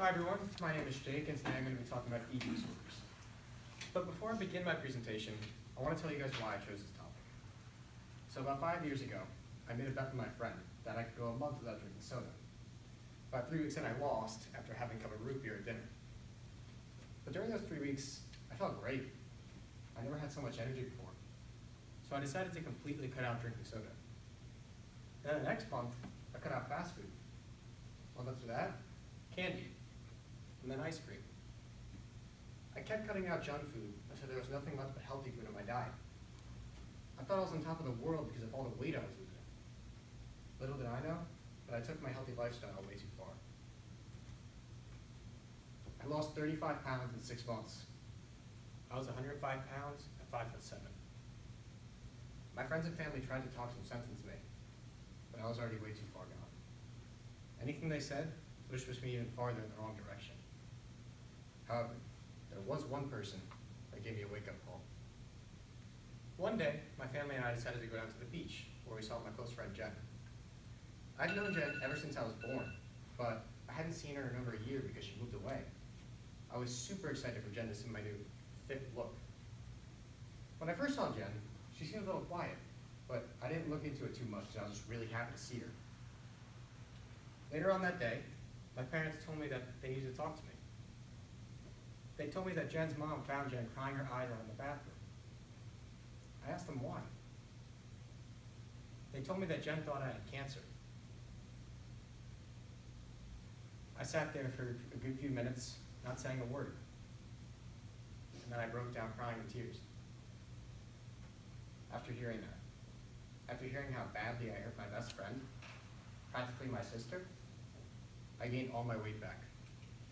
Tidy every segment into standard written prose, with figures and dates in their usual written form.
Hi everyone, my name is Jake and today I'm going to be talking about eating disorders. But before I begin my presentation, I want to tell you guys why I chose this topic. So about 5 years ago, I made a bet with my friend that I could go a month without drinking soda. About 3 weeks in, I lost after having a cup of root beer at dinner. But during those 3 weeks, I felt great. I never had so much energy before. So I decided to completely cut out drinking soda. Then the next month, I cut out fast food. Month after that, candy, and then ice cream. I kept cutting out junk food until there was nothing left but healthy food in my diet. I thought I was on top of the world because of all the weight I was losing. Little did I know that I took my healthy lifestyle way too far. I lost 35 pounds in 6 months. I was 105 pounds at 5'7". My friends and family tried to talk some sense into me, but I was already way too far gone. Anything they said pushed me even farther in the wrong direction. However, there was one person that gave me a wake-up call. One day, my family and I decided to go down to the beach, where we saw my close friend Jen. I'd known Jen ever since I was born, but I hadn't seen her in over a year because she moved away. I was super excited for Jen to see my new fit look. When I first saw Jen, she seemed a little quiet, but I didn't look into it too much because I was just really happy to see her. Later on that day, my parents told me that they needed to talk to me. They told me that Jen's mom found Jen crying her eyes out in the bathroom. I asked them why. They told me that Jen thought I had cancer. I sat there for a good few minutes, not saying a word. And then I broke down crying in tears. After hearing that, after hearing how badly I hurt my best friend, practically my sister, I gained all my weight back.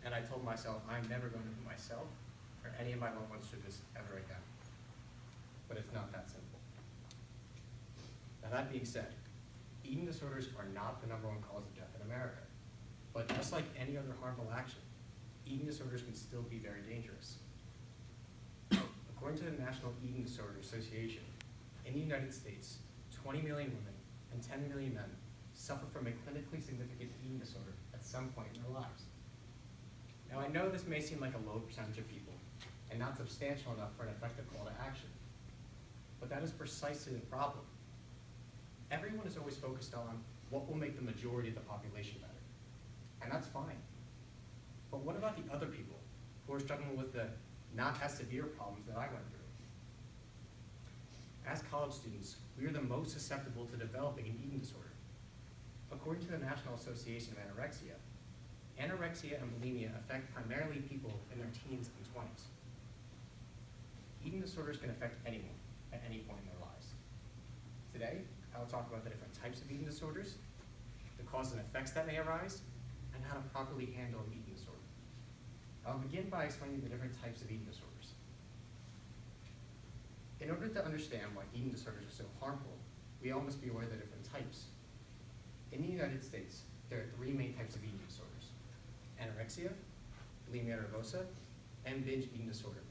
And I told myself I'm never going to put myself or any of my loved ones through this ever again. But it's not that simple. Now that being said, eating disorders are not the #1 cause of death in America. But just like any other harmful action, eating disorders can still be very dangerous. According to the National Eating Disorder Association, in the United States, 20 million women and 10 million men suffer from a clinically significant eating disorder at some point in their lives. Now I know this may seem like a low percentage of people and not substantial enough for an effective call to action, but that is precisely the problem. Everyone is always focused on what will make the majority of the population better, and that's fine. But what about the other people who are struggling with the not as severe problems that I went through? As college students, we are the most susceptible to developing an eating disorder. According to the National Association of Anorexia, anorexia and bulimia affect primarily people in their teens and 20s. Eating disorders can affect anyone at any point in their lives. Today, I will talk about the different types of eating disorders, the causes and effects that may arise, and how to properly handle an eating disorder. I'll begin by explaining the different types of eating disorders. In order to understand why eating disorders are so harmful, we all must be aware of the different types. In the United States, there are 3 main types of eating disorders: anorexia, bulimia nervosa, and binge eating disorder.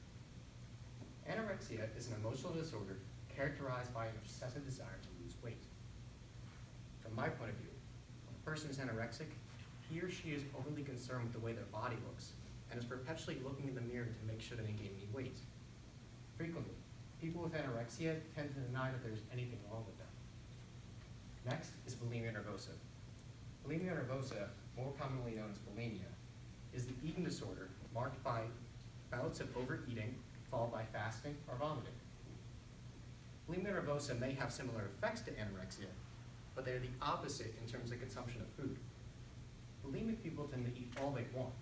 Anorexia is an emotional disorder characterized by an obsessive desire to lose weight. From my point of view, when a person is anorexic, he or she is overly concerned with the way their body looks and is perpetually looking in the mirror to make sure that they gain any weight. Frequently, people with anorexia tend to deny that there's anything wrong with them. Next is bulimia nervosa. Bulimia nervosa, more commonly known as bulimia, is the eating disorder marked by bouts of overeating followed by fasting or vomiting. Bulimia nervosa may have similar effects to anorexia, but they are the opposite in terms of consumption of food. Bulimic people tend to eat all they want,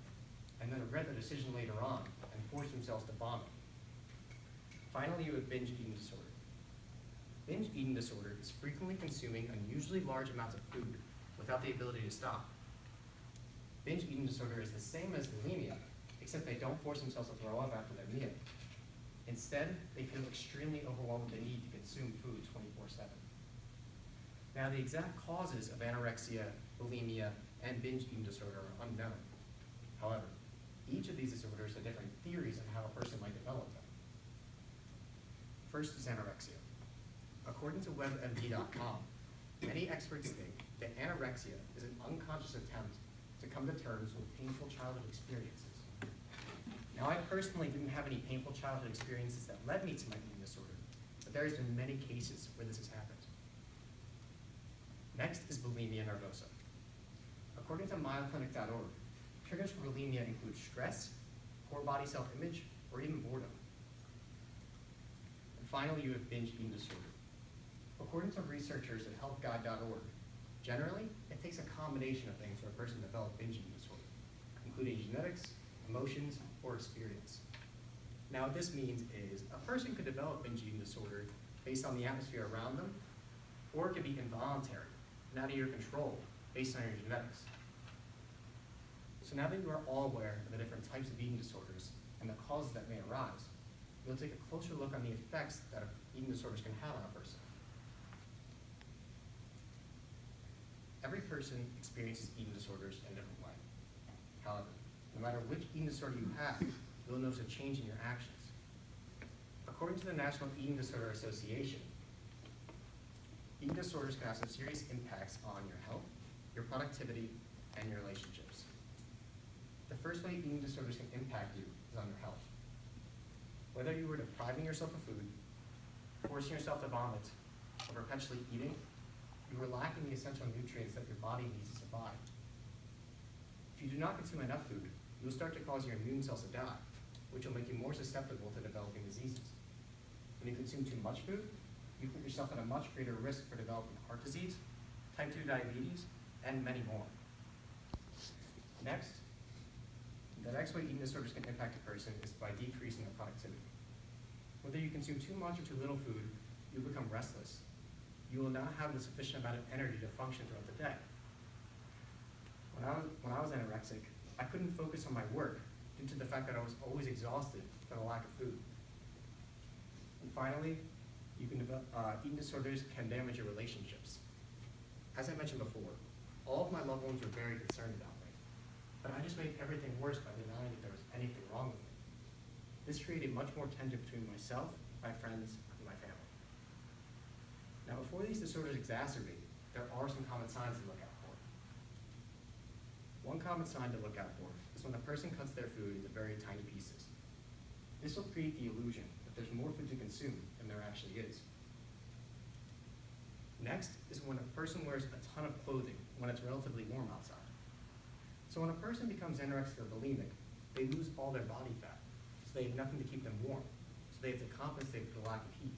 and then regret the decision later on and force themselves to vomit. Finally, you have binge eating disorder. Binge eating disorder is frequently consuming unusually large amounts of food without the ability to stop. Binge eating disorder is the same as bulimia, except they don't force themselves to throw up after their meal. Instead, they feel extremely overwhelmed with the need to consume food 24/7. Now, the exact causes of anorexia, bulimia, and binge eating disorder are unknown. However, each of these disorders have different theories on how a person might develop them. First is anorexia. According to WebMD.com, many experts think that anorexia is an unconscious attempt to come to terms with painful childhood experiences. Now, I personally didn't have any painful childhood experiences that led me to my eating disorder, but there's been many cases where this has happened. Next is bulimia nervosa. According to MyoClinic.org, triggers for bulimia include stress, poor body self-image, or even boredom. And finally, you have binge eating disorder. According to researchers at healthguide.org, generally, it takes a combination of things for a person to develop binge eating disorder, including genetics, emotions, or experience. Now, what this means is a person could develop binge eating disorder based on the atmosphere around them, or it could be involuntary and out of your control based on your genetics. So now that you are all aware of the different types of eating disorders and the causes that may arise, we'll take a closer look on the effects that eating disorders can have on a person. Every person experiences eating disorders in a different way. However, no matter which eating disorder you have, you'll notice a change in your actions. According to the National Eating Disorder Association, eating disorders can have some serious impacts on your health, your productivity, and your relationships. The first way eating disorders can impact you is on your health. Whether you were depriving yourself of food, forcing yourself to vomit, or perpetually eating, you are lacking the essential nutrients that your body needs to survive. If you do not consume enough food, you'll start to cause your immune cells to die, which will make you more susceptible to developing diseases. When you consume too much food, you put yourself at a much greater risk for developing heart disease, type 2 diabetes, and many more. Next, the next way eating disorders can impact a person is by decreasing their productivity. Whether you consume too much or too little food, you become restless. You will not have the sufficient amount of energy to function throughout the day. When I was anorexic, I couldn't focus on my work due to the fact that I was always exhausted from the lack of food. And finally, eating disorders can damage your relationships. As I mentioned before, all of my loved ones were very concerned about me, but I just made everything worse by denying that there was anything wrong with me. This created much more tension between myself, my friends, and my family. Now, before these disorders exacerbate, there are some common signs to look out for. One common sign to look out for is when a person cuts their food into very tiny pieces. This will create the illusion that there's more food to consume than there actually is. Next is when a person wears a ton of clothing when it's relatively warm outside. So when a person becomes anorexic or bulimic, they lose all their body fat, so they have nothing to keep them warm, so they have to compensate for the lack of heat.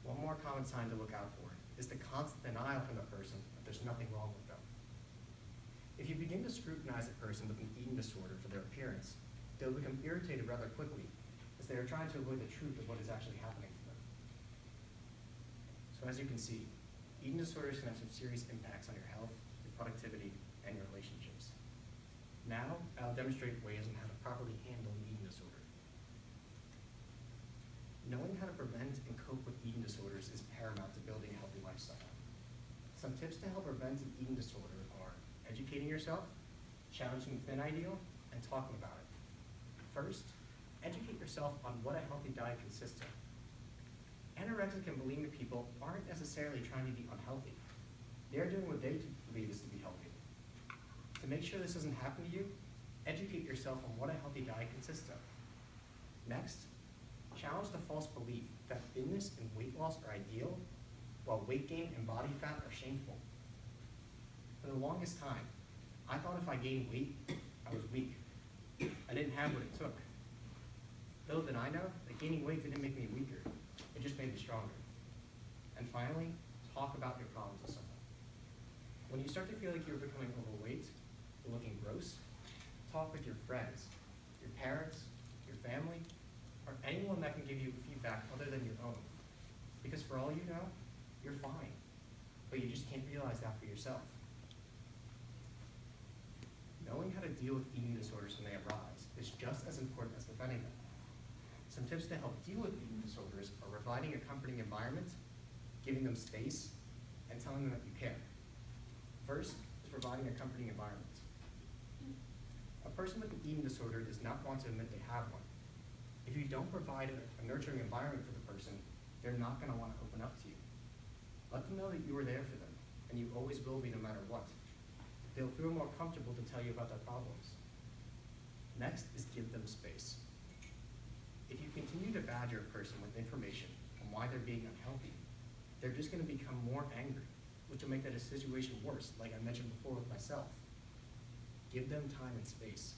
One more common sign to look out for is the constant denial from the person that there's nothing wrong with them. If you begin to scrutinize a person with an eating disorder for their appearance, they'll become irritated rather quickly as they are trying to avoid the truth of what is actually happening to them. So as you can see, eating disorders can have some serious impacts on your health, your productivity, and your relationships. Now, I'll demonstrate ways on how to properly handle an eating disorder. Knowing how to prevent and cope with eating disorders is paramount to building a healthy lifestyle. Some tips to help prevent an eating disorder are educating yourself, challenging the thin ideal, and talking about it. First, educate yourself on what a healthy diet consists of. Anorexic and bulimic people aren't necessarily trying to be unhealthy. They're doing what they believe is to be healthy. To make sure this doesn't happen to you, educate yourself on what a healthy diet consists of. Next, challenge the false belief that thinness and weight loss are ideal, while weight gain and body fat are shameful. For the longest time, I thought if I gained weight, I was weak. I didn't have what it took. Little did I know that gaining weight didn't make me weaker, it just made me stronger. And finally, talk about your problems with someone. When you start to feel like you're becoming overweight or looking gross, talk with your friends, your parents, your family, or anyone that can give you feedback other than your own. Because for all you know, you're fine, but you just can't realize that for yourself. Knowing how to deal with eating disorders when they arise is just as important as preventing them. Some tips to help deal with eating disorders are providing a comforting environment, giving them space, and telling them that you care. First is providing a comforting environment. A person with an eating disorder does not want to admit they have one. If you don't provide a nurturing environment for the person, they're not going to want to open up to you. Let them know that you are there for them, and you always will be no matter what. they'll feel more comfortable to tell you about their problems. Next is give them space. If you continue to badger a person with information on why they're being unhealthy, they're just going to become more angry, which will make that situation worse, like I mentioned before with myself. Give them time and space,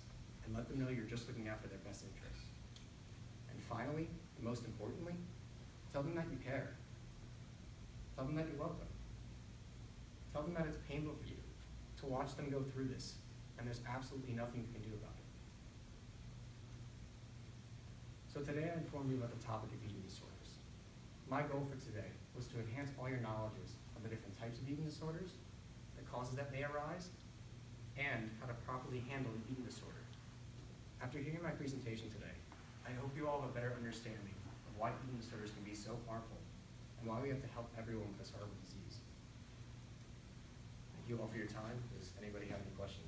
and let them know you're just looking out for their best interests. And finally, and most importantly, tell them that you care. Tell them that you love them. Tell them that it's painful for you to watch them go through this, and there's absolutely nothing you can do about it. So today I informed you about the topic of eating disorders. My goal for today was to enhance all your knowledges of the different types of eating disorders, the causes that may arise, and how to properly handle an eating disorder. After hearing my presentation today, I hope you all have a better understanding of why eating disorders can be so harmful and why we have to help everyone with this horrible disease. Thank you all for your time. Does anybody have any questions?